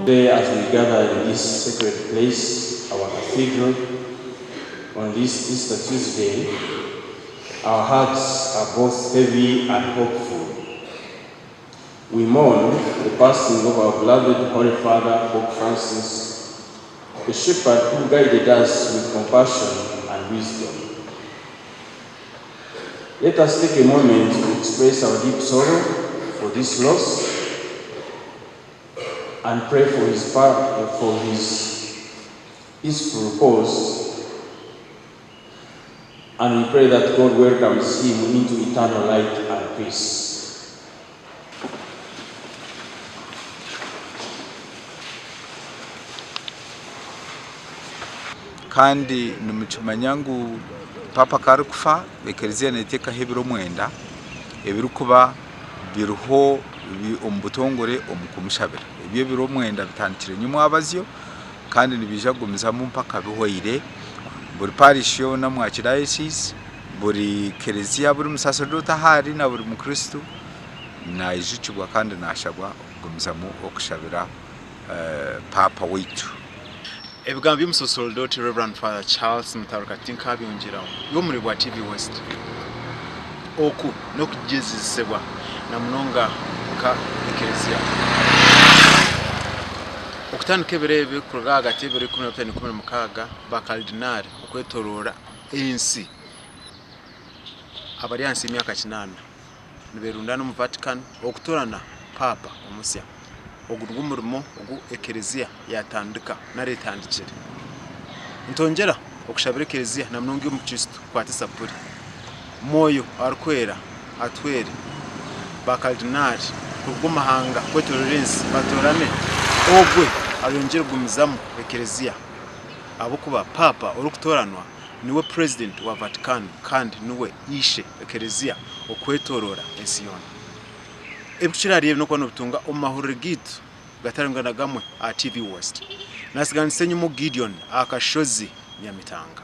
Today, as we gather in this sacred place, our cathedral, on this Easter Tuesday, our hearts are both heavy and hopeful. We mourn the passing of our beloved Holy Father, Pope Francis, the shepherd who guided us with compassion and wisdom. Let us take a moment to express our deep sorrow for this loss and pray for his peaceful repose. And we pray that God welcomes him into eternal light and peace. Kandi numucumanyangu papa karukufa bekerezia neteka hebiro mwenda ebirukuba biruho ombutongore omukumushabira ebyo biro mwenda bitandikire nyuma abazyo kandi nibijagumiza mu mpaka bihoire buri parish yo na mu archdiocese buri kerezia buri musacerdote hari na buri mukristo na ijucibwa kandi nashagwa gumiza mu okushabira papa witu. Ebigambo by'umusacerdote Reverend Father Charles Mutarukatinka byongeraho yo muri bwa TV West oku no kugezesebwa na munonga ka ekelezia okutandika ebirebe kuruga hagati y'ebiro 15 ba cardinal okwetorora ensi abari hansi y'imyaka 8 niberundana mu Vatican okutorana papa omusya ogurwa umurimo ogu ekelezia yatandika na retandikire ntongera okushabira ekelezia na munonga y'umukristo kwatisa puri moyo arkwera atwere ba cardinal kugumahanga kwetororens batorane ogwe ayongera gumizamu ekelezia abo kuba papa orukutoranwa niwe president wa Vatican kandi niwe ishe ekelezia okwetorora esiyona ebukirariye no kwano butunga omahurire gitu gatarangana gamwe a TV West nasiganise nyumo Gideon akashozi Nyamitanga.